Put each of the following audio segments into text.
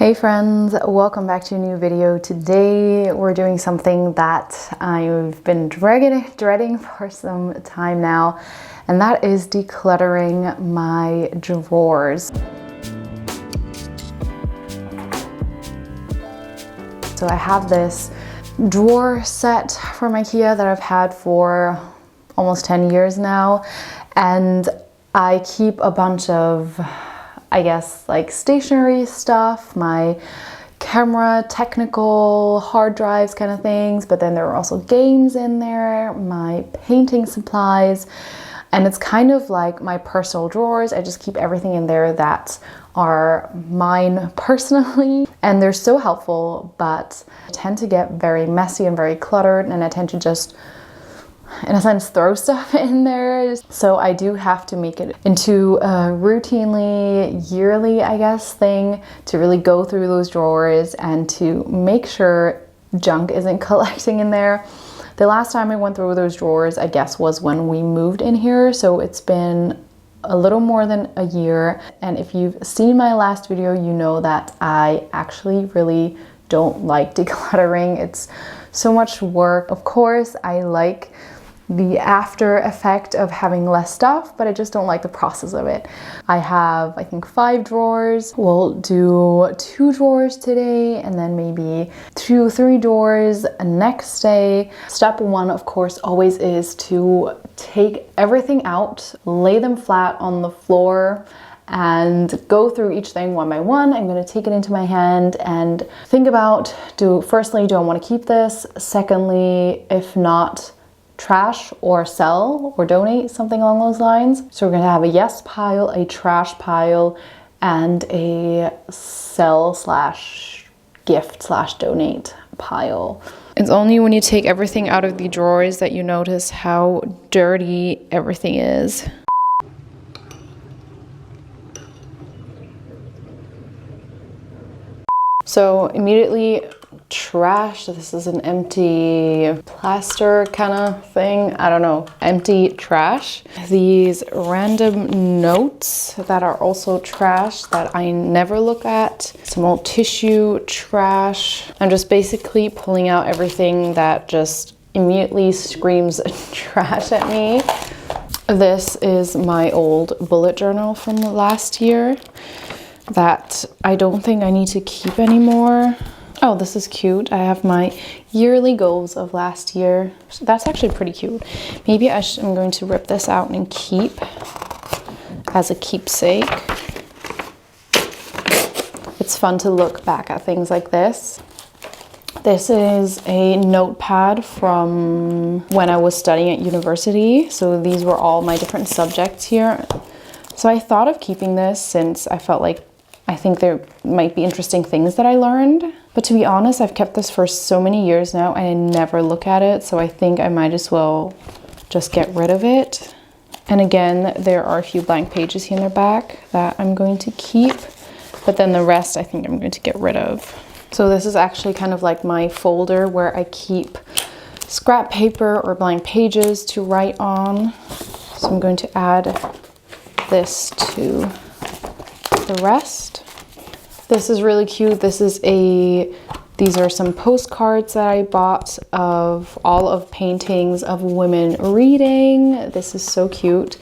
Hey friends, welcome back to a new video. Today we're doing something that I've been dreading for some time now, and that is decluttering my drawers. So I have this drawer set from IKEA that I've had for almost 10 years now, and I keep a bunch of, I guess, like stationery stuff, my camera, technical, hard drives kind of things, but then there are also games in there, my painting supplies, and it's kind of like my personal drawers. I just keep everything in there that are mine personally, and they're so helpful, but I tend to get very messy and very cluttered, and I tend to just, in a sense, throw stuff in there. So I do have to make it into a routinely, yearly, I guess, thing to really go through those drawers and to make sure junk isn't collecting in there. The last time I went through those drawers, I guess, was when we moved in here. So it's been a little more than a year. And if you've seen my last video, you know that I actually really don't like decluttering. It's so much work. Of course, I like the after effect of having less stuff, but I just don't like the process of it. I have, I think, 5 drawers. We'll do 2 drawers today, and then maybe 2-3 drawers next day. Step 1, of course, always is to take everything out, lay them flat on the floor, and go through each thing one by one. I'm going to take it into my hand and think about, firstly, do I want to keep this? Secondly, if not, trash or sell or donate, something along those lines. So we're going to have a yes pile, a trash pile, and a sell / gift / donate pile. It's only when you take everything out of the drawers that you notice how dirty everything is. So immediately, trash. This is an empty plaster kind of thing. I don't know. Empty trash. These random notes that are also trash that I never look at. Some old tissue, trash. I'm just basically pulling out everything that just immediately screams trash at me. This is my old bullet journal from last year that I don't think I need to keep anymore. Oh, this is cute. I have my yearly goals of last year. So that's actually pretty cute. Maybe I'm going to rip this out and keep as a keepsake. It's fun to look back at things like this. This is a notepad from when I was studying at university. So these were all my different subjects here. So I thought of keeping this since I felt like I think there might be interesting things that I learned. But to be honest, I've kept this for so many years now and I never look at it. So I think I might as well just get rid of it. And again, there are a few blank pages here in the back that I'm going to keep. But then the rest I think I'm going to get rid of. So this is actually kind of like my folder where I keep scrap paper or blank pages to write on. So I'm going to add this to the rest. This is really cute. These are some postcards that I bought of all of paintings of women reading. This is so cute.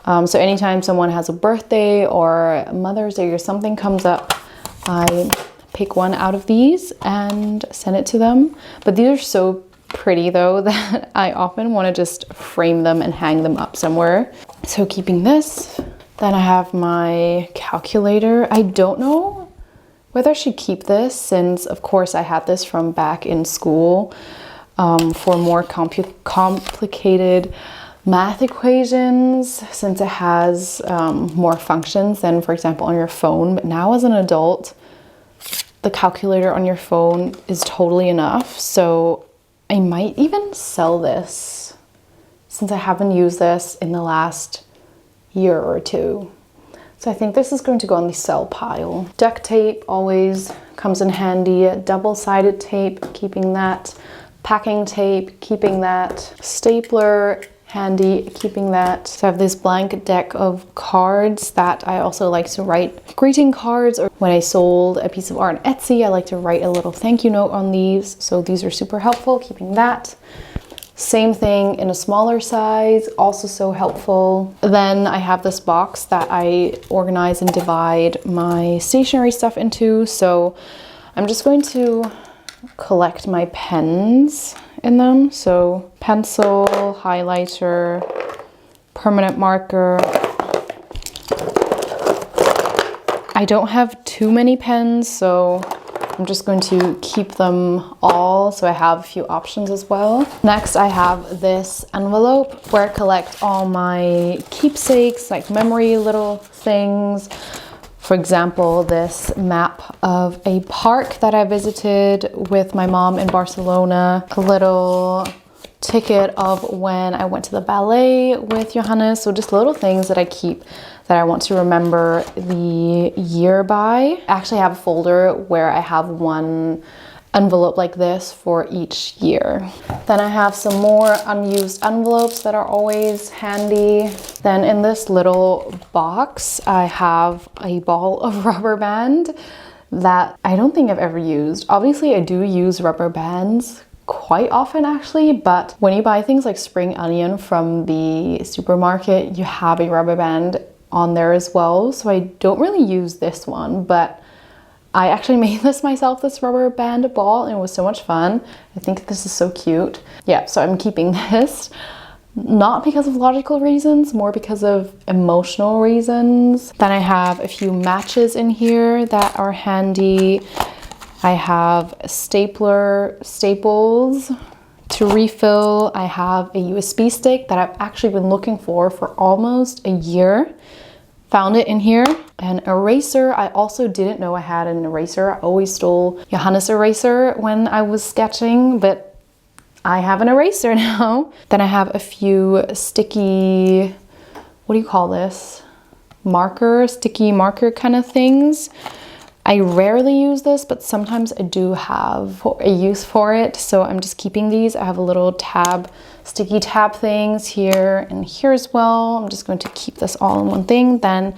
So anytime someone has a birthday or Mother's Day or something comes up, I pick one out of these and send it to them. But these are so pretty though that I often want to just frame them and hang them up somewhere. So keeping this. Then I have my calculator. I don't know whether I should keep this since, of course, I had this from back in school for more complicated math equations, since it has more functions than, for example, on your phone. But now as an adult, the calculator on your phone is totally enough. So I might even sell this since I haven't used this in the last year or 2. So I think this is going to go on the sell pile. Duct tape always comes in handy. Double-sided tape, keeping that. Packing tape, keeping that. Stapler, handy keeping that. So I have this blank deck of cards that I also like to write greeting cards, or when I sold a piece of art on Etsy, I like to write a little thank you note on these. So these are super helpful, keeping that. Same thing in a smaller size, also so helpful. Then I have this box that I organize and divide my stationery stuff into. So I'm just going to collect my pens in them. So pencil, highlighter, permanent marker. I don't have too many pens, so I'm just going to keep them all, so I have a few options as well. Next, I have this envelope where I collect all my keepsakes, like memory little things. For example, this map of a park that I visited with my mom in Barcelona, a little ticket of when I went to the ballet with Johannes. So just little things that I keep that I want to remember the year by. I actually have a folder where I have one envelope like this for each year. Then I have some more unused envelopes that are always handy. Then in this little box, I have a ball of rubber band that I don't think I've ever used. Obviously, I do use rubber bands quite often actually, but when you buy things like spring onion from the supermarket, you have a rubber band on there as well. So I don't really use this one, but I actually made this myself, this rubber band ball, and it was so much fun. I think this is so cute. Yeah, so I'm keeping this, not because of logical reasons, more because of emotional reasons. Then I have a few matches in here that are handy. I have staples to refill. I have a USB stick that I've actually been looking for almost a year. Found it in here. An eraser. I also didn't know I had an eraser. I always stole Johannes' eraser when I was sketching, but I have an eraser now. Then I have a few sticky, what do you call this? Sticky marker kind of things. I rarely use this, but sometimes I do have a use for it. So I'm just keeping these. I have a little sticky tab things here and here as well. I'm just going to keep this all in one thing. Then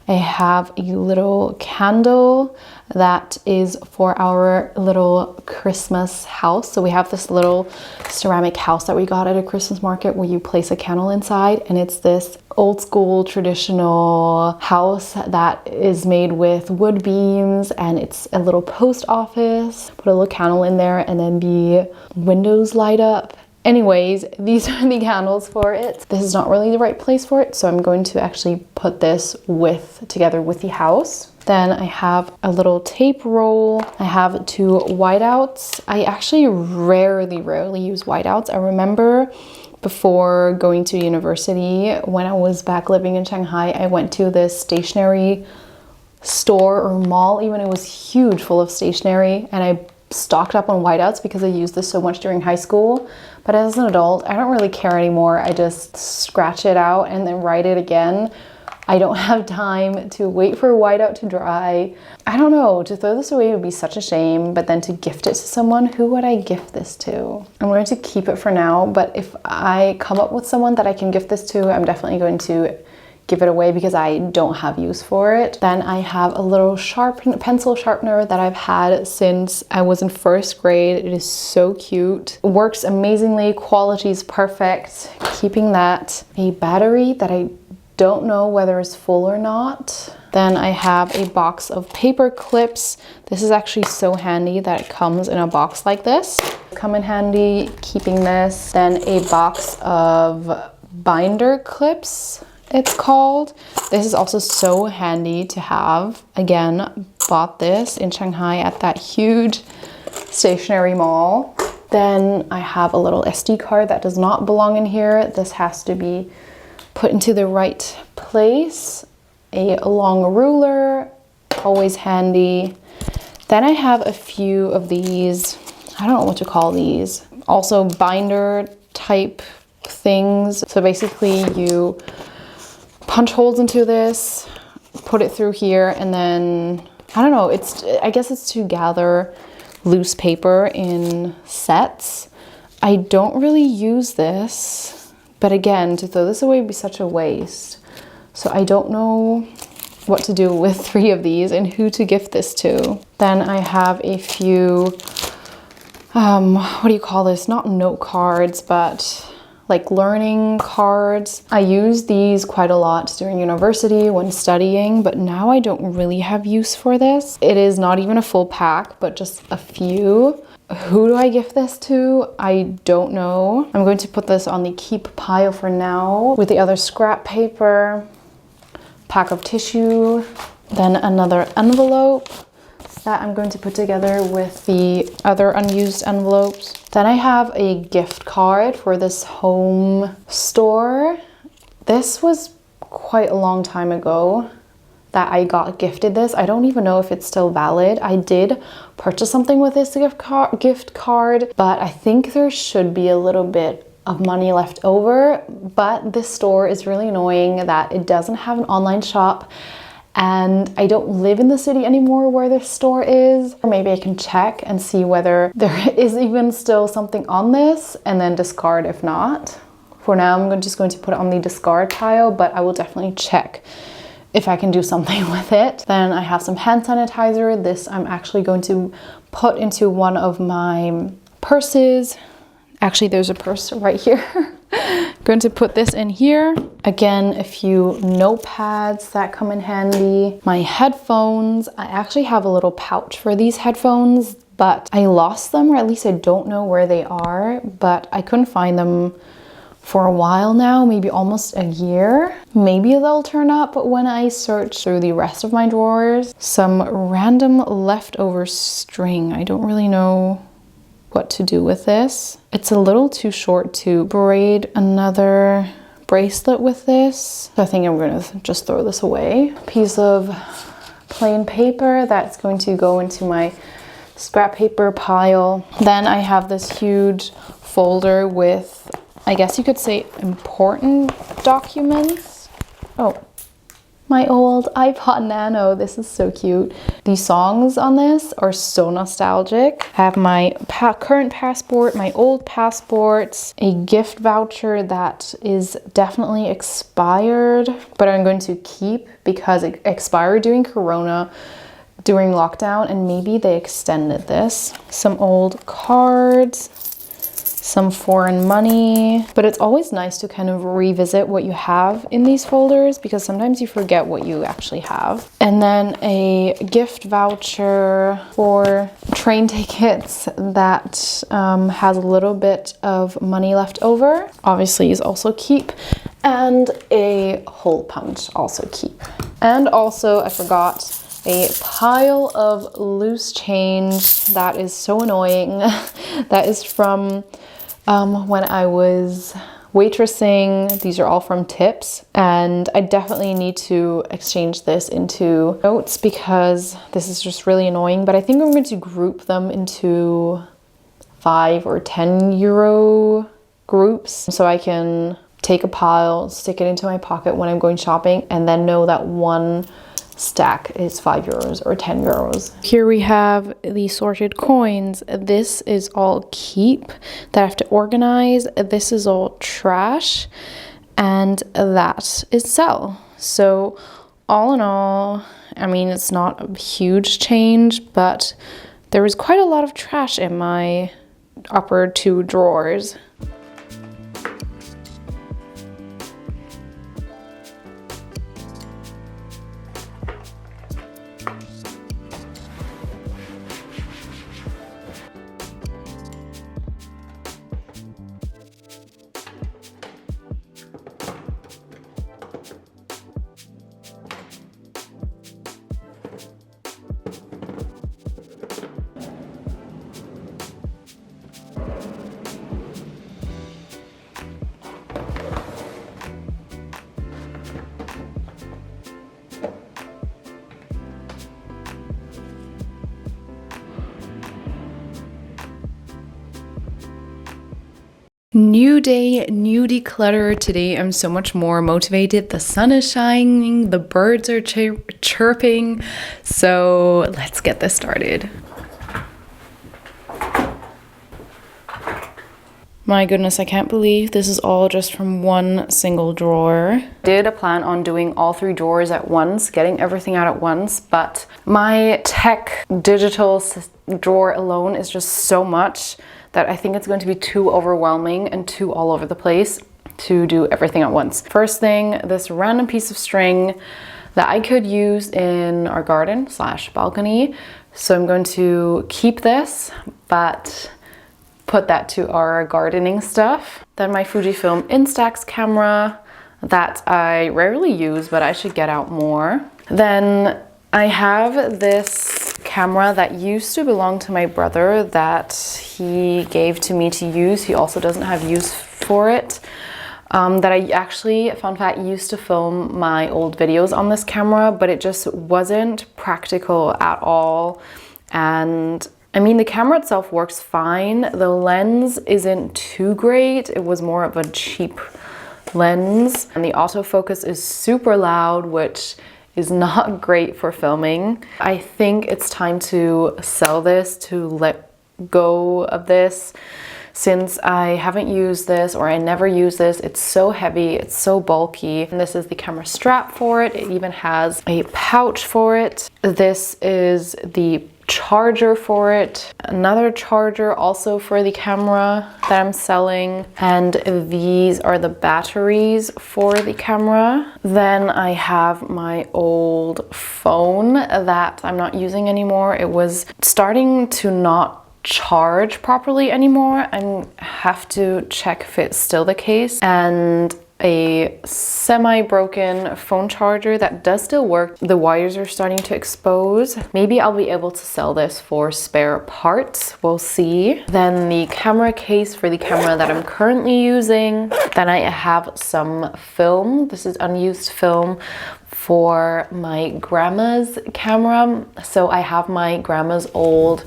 I have a little candle that is for our little Christmas house. So we have this little ceramic house that we got at a Christmas market where you place a candle inside, and it's this old school traditional house that is made with wood beams, and it's a little post office. Put a little candle in there and then the windows light up. Anyways, these are the candles for it. This is not really the right place for it, so I'm going to actually put this together with the house. Then I have a little tape roll. I have 2 whiteouts. I actually rarely use whiteouts. I remember before going to university, when I was back living in Shanghai, I went to this stationery store or mall even. It was huge, full of stationery, and I stocked up on whiteouts because I used this so much during high school. But as an adult, I don't really care anymore. I just scratch it out and then write it again. I don't have time to wait for a whiteout to dry. I don't know, to throw this away would be such a shame, but then to gift it to someone, who would I gift this to? I'm going to keep it for now, but if I come up with someone that I can gift this to, I'm definitely going to give it away because I don't have use for it. Then I have a little pencil sharpener that I've had since I was in 1st grade. It is so cute. It works amazingly. Quality is perfect. Keeping that. A battery that I don't know whether it's full or not. Then I have a box of paper clips. This is actually so handy that it comes in a box like this. Come in handy, keeping this. Then a box of binder clips, it's called. This is also so handy to have. Again, bought this in Shanghai at that huge stationery mall. Then I have a little SD card that does not belong in here. This has to be put into the right place. A long ruler, always handy. Then I have a few of these, I don't know what to call these, also binder type things. So basically you punch holes into this, put it through here, and then, I don't know, I guess it's to gather loose paper in sets. I don't really use this But again, to throw this away would be such a waste. So I don't know what to do with 3 of these and who to gift this to. Then I have a few, what do you call this? Not note cards, but like learning cards. I used these quite a lot during university when studying, but now I don't really have use for this. It is not even a full pack, but just a few. Who do I gift this to? I don't know. I'm going to put this on the keep pile for now with the other scrap paper, pack of tissue, then another envelope that I'm going to put together with the other unused envelopes. Then I have a gift card for this home store. This was quite a long time ago that I got gifted this. I don't even know if it's still valid. I did purchase something with this gift card, but I think there should be a little bit of money left over. But this store is really annoying that it doesn't have an online shop, and I don't live in the city anymore where this store is. Or maybe I can check and see whether there is even still something on this and then discard if not. For now, I'm just going to put it on the discard pile, but I will definitely check if I can do something with it. Then I have some hand sanitizer. This I'm actually going to put into one of my purses. Actually, there's a purse right here. Going to put this in here. Again, a few notepads that come in handy. My headphones. I actually have a little pouch for these headphones, but I lost them, or at least I don't know where they are, but I couldn't find them for a while now, maybe almost a year. Maybe they'll turn up when I search through the rest of my drawers. Some random leftover string. I don't really know what to do with this. It's a little too short to braid another bracelet with this. I think I'm gonna just throw this away. Piece of plain paper that's going to go into my scrap paper pile. Then I have this huge folder with, I guess you could say, important documents. Oh, my old iPod Nano. This is so cute. The songs on this are so nostalgic. I have my current passport, my old passports, a gift voucher that is definitely expired, but I'm going to keep because it expired during Corona, during lockdown, and maybe they extended this. Some old cards, some foreign money, but it's always nice to kind of revisit what you have in these folders because sometimes you forget what you actually have. And then a gift voucher for train tickets that has a little bit of money left over. Obviously is also keep. And a hole punch, also keep. And also, I forgot, a pile of loose change that is so annoying. That is from when I was waitressing. These are all from tips, and I definitely need to exchange this into notes because this is just really annoying. But I think I'm going to group them into 5 or 10 euro groups so I can take a pile, stick it into my pocket when I'm going shopping, and then know that one stack is 5 euros or 10 euros. Here we have the sorted coins. This is all keep that I have to organize. This is all trash, and that is sell. So all in all, I mean, it's not a huge change, but there was quite a lot of trash in my upper 2 drawers. New day, new declutter. Today I'm so much more motivated. The sun is shining, the birds are chirping. So let's get this started. My goodness, I can't believe this is all just from one single drawer. Did plan on doing all 3 drawers at once, getting everything out at once, but my tech digital drawer alone is just so much that I think it's going to be too overwhelming and too all over the place to do everything at once. First thing, this random piece of string that I could use in our garden / balcony. So I'm going to keep this, but put that to our gardening stuff. Then my Fujifilm Instax camera that I rarely use, but I should get out more. Then I have this camera that used to belong to my brother that he gave to me to use. He also doesn't have use for it. That I actually, fun fact, used to film my old videos on this camera, but it just wasn't practical at all. And I mean, the camera itself works fine. The lens isn't too great. It was more of a cheap lens. And the autofocus is super loud, which is not great for filming. I think it's time to sell this, to let go of this. Since I haven't used this, or I never use this, it's so heavy, it's so bulky. And this is the camera strap for it. It even has a pouch for it. This is the charger for it, another charger also for the camera that I'm selling, and these are the batteries for the camera. Then I have my old phone that I'm not using anymore. It was starting to not charge properly anymore. I have to check if it's still the case. And a semi-broken phone charger that does still work. The wires are starting to expose. Maybe I'll be able to sell this for spare parts. We'll see. Then the camera case for the camera that I'm currently using. Then I have some film. This is unused film for my grandma's camera. So I have my grandma's old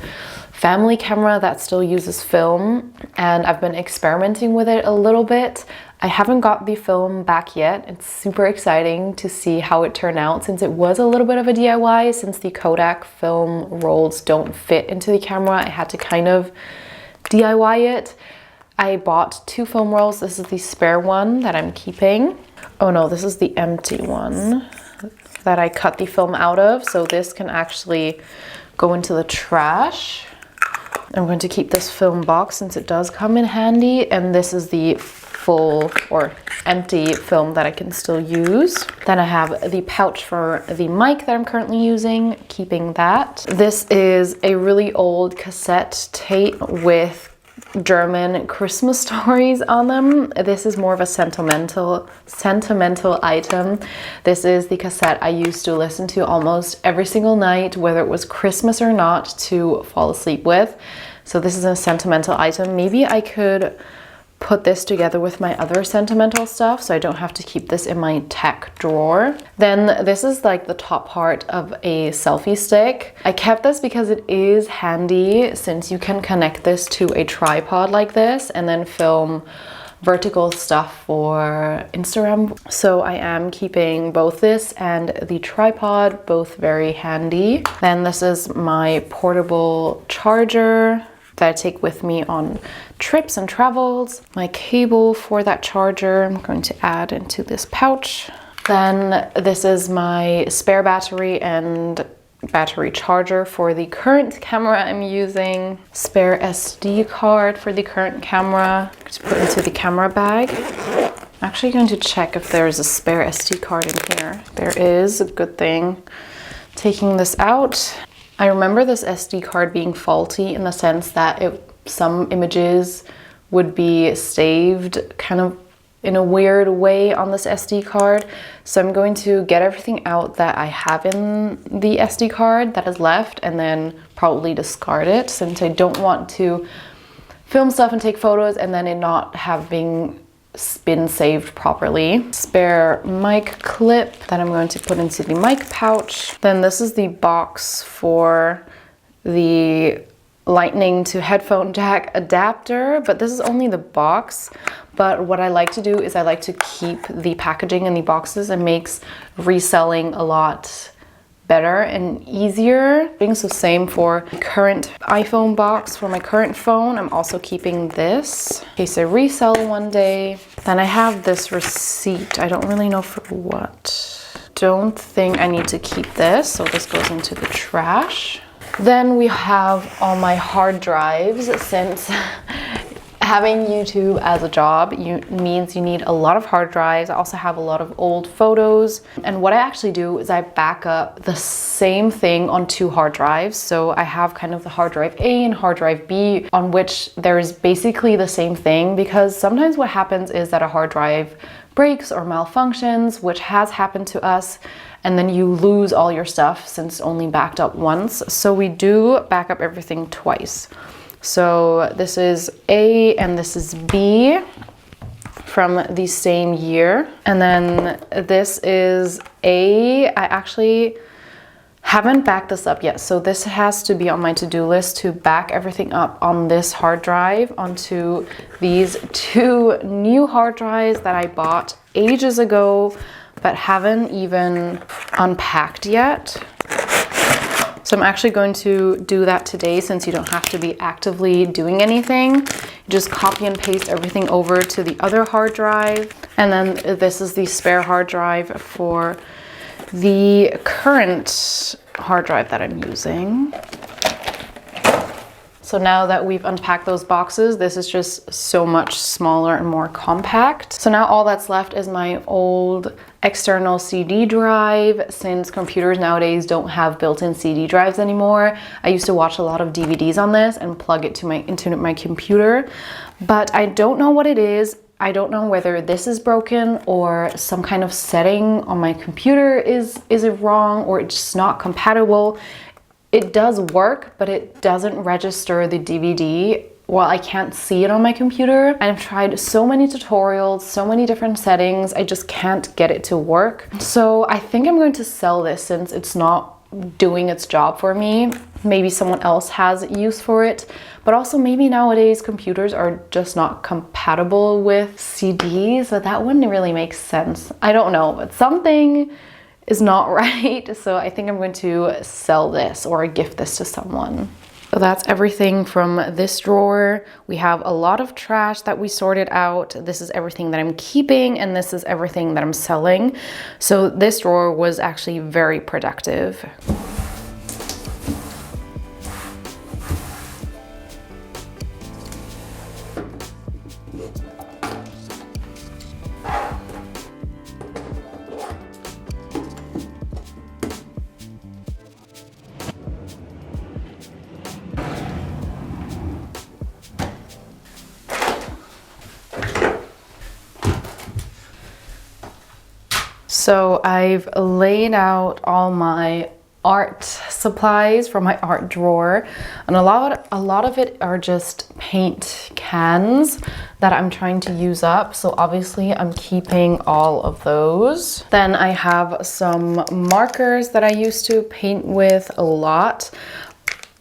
family camera that still uses film, and I've been experimenting with it a little bit. I haven't got the film back yet. It's super exciting to see how it turned out, since it was a little bit of a DIY. Since the Kodak film rolls don't fit into the camera, I had to kind of DIY it. I bought 2 film rolls. This is the spare one that I'm keeping. Oh no, this is the empty one that I cut the film out of. So this can actually go into the trash. I'm going to keep this film box since it does come in handy, and this is the full or empty film that I can still use. Then I have the pouch for the mic that I'm currently using, keeping that. This is a really old cassette tape with German Christmas stories on them. This is more of a sentimental item. This is the cassette I used to listen to almost every single night, whether it was Christmas or not, to fall asleep with. So this is a sentimental item. Maybe I could put this together with my other sentimental stuff so I don't have to keep this in my tech drawer. Then this is like the top part of a selfie stick. I kept this because it is handy, since you can connect this to a tripod like this and then film vertical stuff for Instagram. So I am keeping both this and the tripod, both very handy. Then this is my portable charger that I take with me on trips and travels. My cable for that charger I'm going to add into this pouch. Then this is my spare battery and battery charger for the current camera I'm using. Spare SD card for the current camera to put into the camera bag. I'm actually going to check if there's a spare SD card in here. There is, a good thing. Taking this out. I remember this SD card being faulty in the sense that some images would be saved kind of in a weird way on this SD card. So I'm going to get everything out that I have in the SD card that is left, and then probably discard it, since I don't want to film stuff and take photos and then it not having been saved properly. Spare mic clip that I'm going to put into the mic pouch. Then this is the box for the lightning to headphone jack adapter, but this is only the box. But what I like to do is I like to keep the packaging in the boxes. It makes reselling a lot better and easier. So same for current iPhone box for my current phone. I'm also keeping this in case I resell one day. Then I have this receipt. I don't really know for what. Don't think I need to keep this, so this goes into the trash. Then we have all my hard drives. Since having YouTube as a job means you need a lot of hard drives. I also have a lot of old photos. And what I actually do is I back up the same thing on 2 hard drives. So I have kind of the hard drive A and hard drive B, on which there is basically the same thing, because sometimes what happens is that a hard drive breaks or malfunctions, which has happened to us, and then you lose all your stuff since it's only backed up once. So we do back up everything twice. So this is A and this is B from the same year. And then this is A. I actually haven't backed this up yet. So this has to be on my to-do list to back everything up on this hard drive onto these 2 new hard drives that I bought ages ago, but haven't even unpacked yet. So I'm actually going to do that today, since you don't have to be actively doing anything. You just copy and paste everything over to the other hard drive. And then this is the spare hard drive for the current hard drive that I'm using. So now that we've unpacked those boxes, this is just so much smaller and more compact. So now all that's left is my old external CD drive, since computers nowadays don't have built-in CD drives anymore. I used to watch a lot of DVDs on this and plug it to into my computer, but I don't know what it is. I don't know whether this is broken or some kind of setting on my computer is wrong, or it's just not compatible. It does work, but it doesn't register the DVD. Well, I can't see it on my computer. I've tried so many tutorials, so many different settings. I just can't get it to work. So I think I'm going to sell this, since it's not doing its job for me. Maybe someone else has use for it, but also maybe nowadays computers are just not compatible with CDs, but that wouldn't really make sense. I don't know, but something is not right. So I think I'm going to sell this or gift this to someone. So that's everything from this drawer. We have a lot of trash that we sorted out. This is everything that I'm keeping, and this is everything that I'm selling. So this drawer was actually very productive. So I've laid out all my art supplies from my art drawer, and a lot of it are just paint cans that I'm trying to use up. So obviously I'm keeping all of those. Then I have some markers that I used to paint with a lot,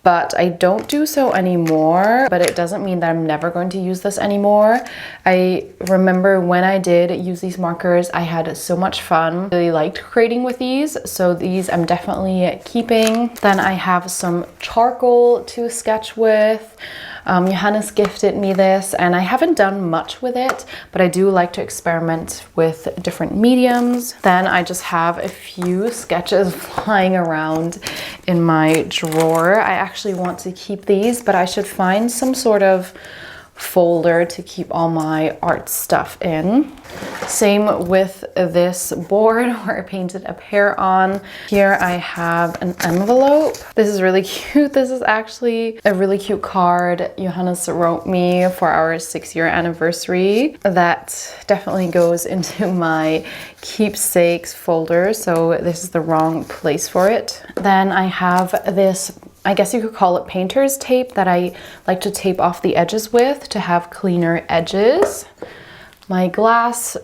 but I don't do so anymore. But it doesn't mean that I'm never going to use this anymore. I remember when I did use these markers, I had so much fun. I really liked creating with these, so these I'm definitely keeping. Then I have some charcoal to sketch with. Johannes gifted me this, and I haven't done much with it, but I do like to experiment with different mediums. Then I just have a few sketches flying around in my drawer. I actually want to keep these, but I should find some sort of folder to keep all my art stuff in. Same with this board where I painted a pear on. Here I have an envelope. This is really cute. This is actually a really cute card Johannes wrote me for our 6-year anniversary. That definitely goes into my keepsakes folder, so this is the wrong place for it. Then I have this, I guess you could call it painter's tape, that I like to tape off the edges with to have cleaner edges. My glass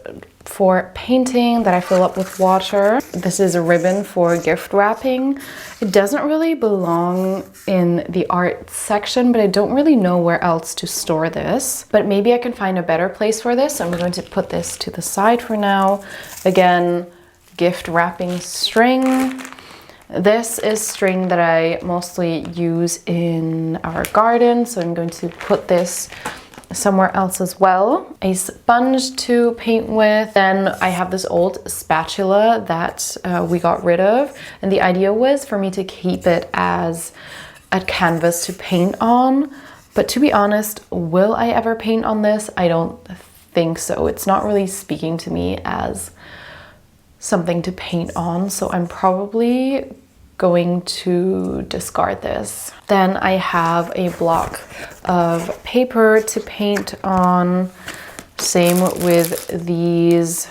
for painting that I fill up with water. This is a ribbon for gift wrapping. It doesn't really belong in the art section, but I don't really know where else to store this. But maybe I can find a better place for this. I'm going to put this to the side for now. Again, gift wrapping string. This is string that I mostly use in our garden, so I'm going to put this somewhere else as well. A sponge to paint with. Then I have this old spatula that we got rid of, and the idea was for me to keep it as a canvas to paint on. But to be honest, will I ever paint on this? I don't think so. It's not really speaking to me as something to paint on, so I'm probably going to discard this. Then I have a block of paper to paint on. Same with these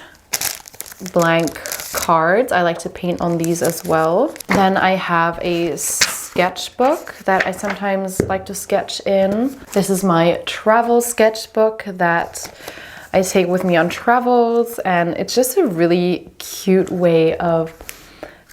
blank cards. I like to paint on these as well. Then I have a sketchbook that I sometimes like to sketch in. This is my travel sketchbook that I take with me on travels, and it's just a really cute way of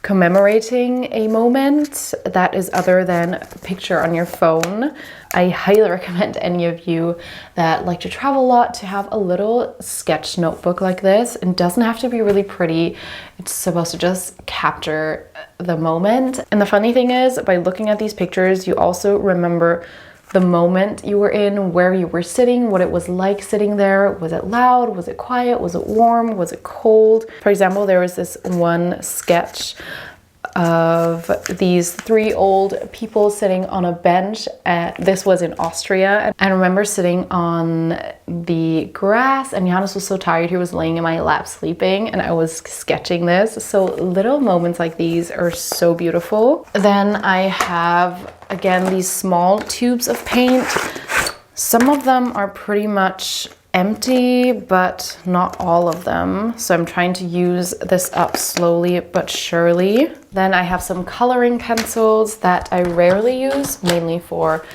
commemorating a moment that is other than a picture on your phone. I highly recommend any of you that like to travel a lot to have a little sketch notebook like this. It doesn't have to be really pretty. It's supposed to just capture the moment. And the funny thing is, by looking at these pictures, you also remember the moment you were in, where you were sitting, what it was like sitting there. Was it loud? Was it quiet? Was it warm? Was it cold? For example, there was this one sketch of these three old people sitting on a bench. This was in Austria. I remember sitting on the grass, and Johannes was so tired, he was laying in my lap sleeping, and I was sketching this. So little moments like these are so beautiful. Then I have, again, these small tubes of paint. Some of them are pretty much empty, but not all of them. So I'm trying to use this up slowly but surely. Then I have some coloring pencils that I rarely use, mainly for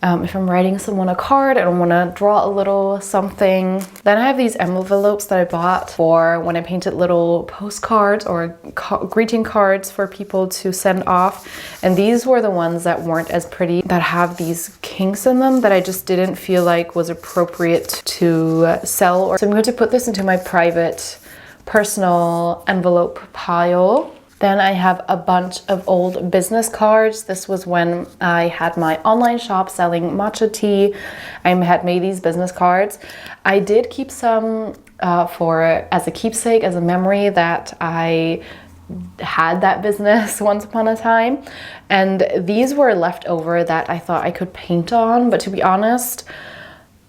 if I'm writing someone a card and I want to draw a little something. Then I have these envelopes that I bought for when I painted little postcards or greeting cards for people to send off. And these were the ones that weren't as pretty, that have these kinks in them that I just didn't feel like was appropriate to sell. So I'm going to put this into my private personal envelope pile. Then I have a bunch of old business cards. This was when I had my online shop selling matcha tea. I had made these business cards. I did keep some as a keepsake, as a memory that I had that business once upon a time. And these were left over that I thought I could paint on. But to be honest,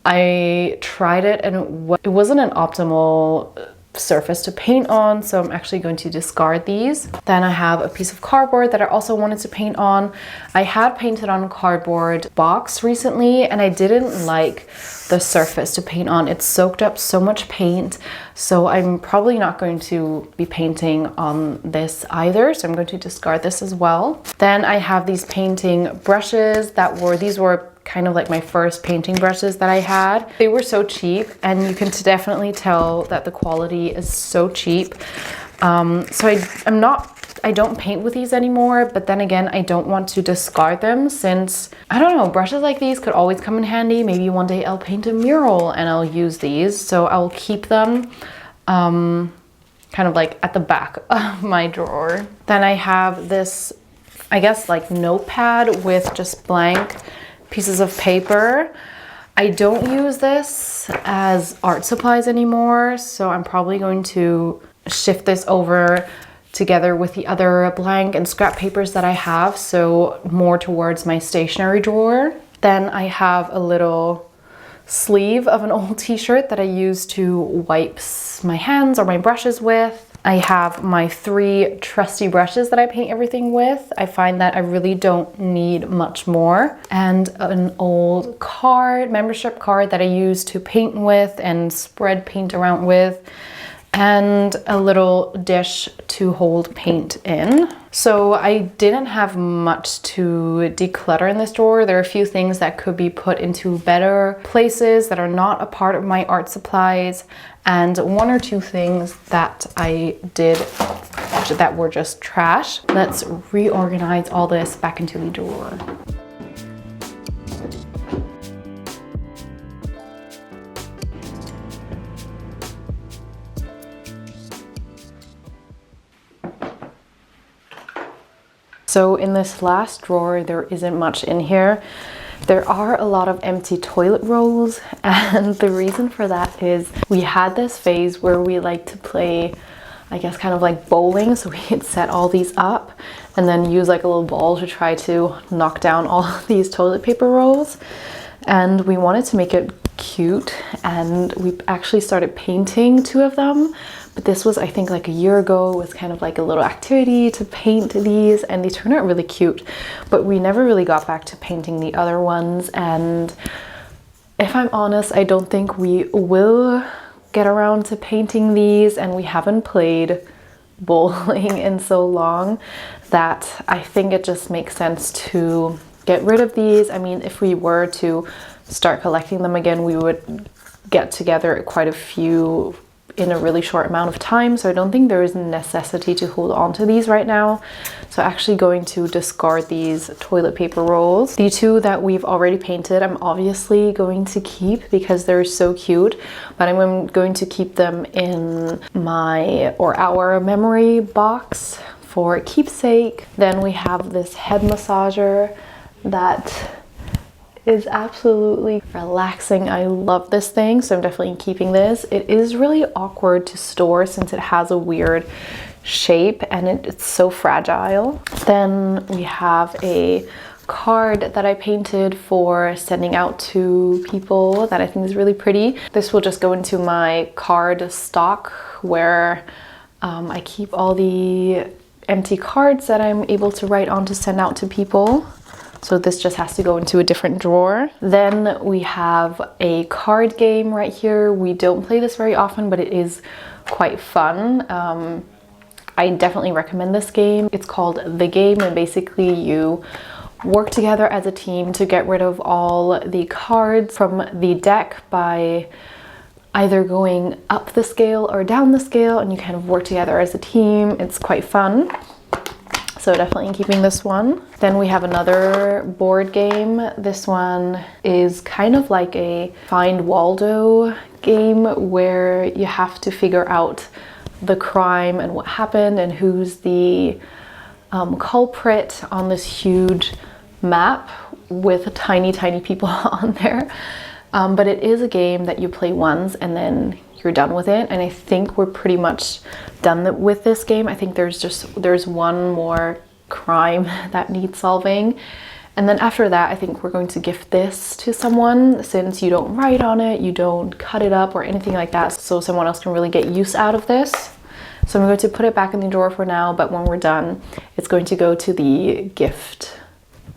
I tried it and it wasn't an optimal surface to paint on, so I'm actually going to discard these. Then I have a piece of cardboard that I also wanted to paint on. I had painted on a cardboard box recently, and I didn't like the surface to paint on. It soaked up so much paint, so I'm probably not going to be painting on this either, so I'm going to discard this as well. Then I have these painting brushes these were kind of like my first painting brushes that I had. They were so cheap, and you can definitely tell that the quality is so cheap. So I don't paint with these anymore, but then again, I don't want to discard them since, I don't know, brushes like these could always come in handy. Maybe one day I'll paint a mural and I'll use these, so I'll keep them kind of like at the back of my drawer. Then I have this, I guess, like notepad with just blank pieces of paper. I don't use this as art supplies anymore, so I'm probably going to shift this over together with the other blank and scrap papers that I have, so more towards my stationery drawer. Then I have a little sleeve of an old t-shirt that I use to wipe my hands or my brushes with. I have my 3 trusty brushes that I paint everything with. I find that I really don't need much more. And an old membership card that I use to paint with and spread paint around with. And a little dish to hold paint in. So I didn't have much to declutter in this drawer. There are a few things that could be put into better places that are not a part of my art supplies, and 1 or 2 things that I did that were just trash. Let's reorganize all this back into the drawer. So in this last drawer, there isn't much in here. There are a lot of empty toilet rolls, and the reason for that is we had this phase where we like to play, I guess, kind of like bowling. So we'd set all these up and then use like a little ball to try to knock down all of these toilet paper rolls. And we wanted to make it cute, and we actually started painting 2 of them. But this was, I think, like a year ago. It was kind of like a little activity to paint these, and they turned out really cute. But we never really got back to painting the other ones. And if I'm honest, I don't think we will get around to painting these, and we haven't played bowling in so long that I think it just makes sense to get rid of these. I mean, if we were to start collecting them again, we would get together quite a few in a really short amount of time, so I don't think there is a necessity to hold on to these right now. So actually going to discard these toilet paper rolls. The 2 that we've already painted, I'm obviously going to keep because they're so cute, but I'm going to keep them in my or our memory box for keepsake. Then we have this head massager that is absolutely relaxing. I love this thing, so I'm definitely keeping this. It is really awkward to store since it has a weird shape and it's so fragile. Then we have a card that I painted for sending out to people that I think is really pretty. This will just go into my card stock where I keep all the empty cards that I'm able to write on to send out to people. So this just has to go into a different drawer. Then we have a card game right here. We don't play this very often, but it is quite fun. I definitely recommend this game. It's called The Game, and basically you work together as a team to get rid of all the cards from the deck by either going up the scale or down the scale, and you kind of work together as a team. It's quite fun. So definitely keeping this one. Then we have another board game. This one is kind of like a Find Waldo game where you have to figure out the crime and what happened and who's the culprit on this huge map with tiny people on there. But it is a game that you play once and then you're done with it, and I think we're pretty much done with this game. I think there's one more crime that needs solving, and then after that I think we're going to gift this to someone, since you don't write on it, you don't cut it up or anything like that, so someone else can really get use out of this. So I'm going to put it back in the drawer for now, but when we're done it's going to go to the gift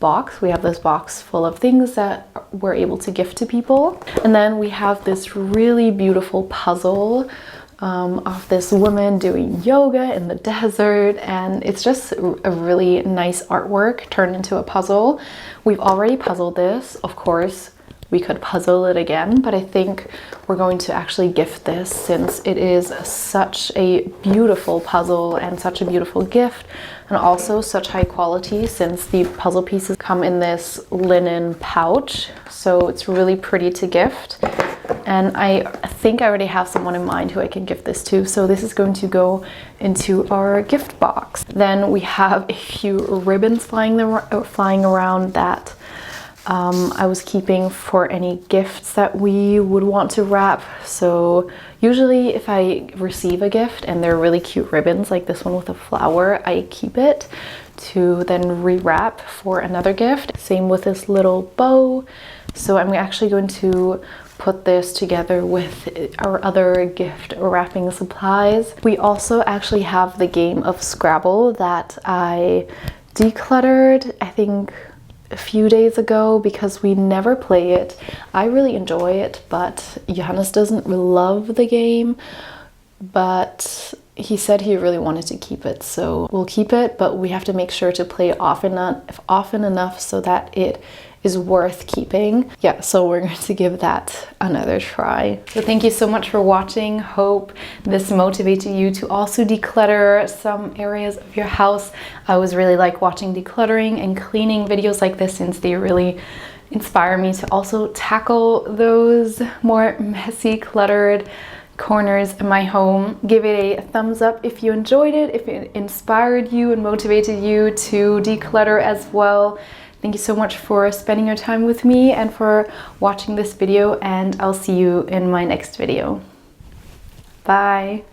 box. We have this box full of things that we're able to gift to people. And then we have this really beautiful puzzle of this woman doing yoga in the desert, and it's just a really nice artwork turned into a puzzle. We've already puzzled this. Of course, we could puzzle it again, but I think we're going to actually gift this since it is such a beautiful puzzle and such a beautiful gift, and also such high quality since the puzzle pieces come in this linen pouch, so it's really pretty to gift. And I think I already have someone in mind who I can gift this to, so this is going to go into our gift box. Then we have a few ribbons flying around that I was keeping for any gifts that we would want to wrap. So usually if I receive a gift and they're really cute ribbons like this one with a flower, I keep it to then rewrap for another gift. Same with this little bow. So I'm actually going to put this together with our other gift wrapping supplies. We also actually have the game of Scrabble that I decluttered, I think a few days ago, because we never play it. I really enjoy it, but Johannes doesn't love the game, but he said he really wanted to keep it, so we'll keep it, but we have to make sure to play it often enough so that it is worth keeping. Yeah, so we're going to give that another try. So thank you so much for watching. Hope this motivated you to also declutter some areas of your house. I always really like watching decluttering and cleaning videos like this since they really inspire me to also tackle those more messy, cluttered corners in my home. Give it a thumbs up if you enjoyed it, if it inspired you and motivated you to declutter as well. Thank you so much for spending your time with me and for watching this video, and I'll see you in my next video. Bye.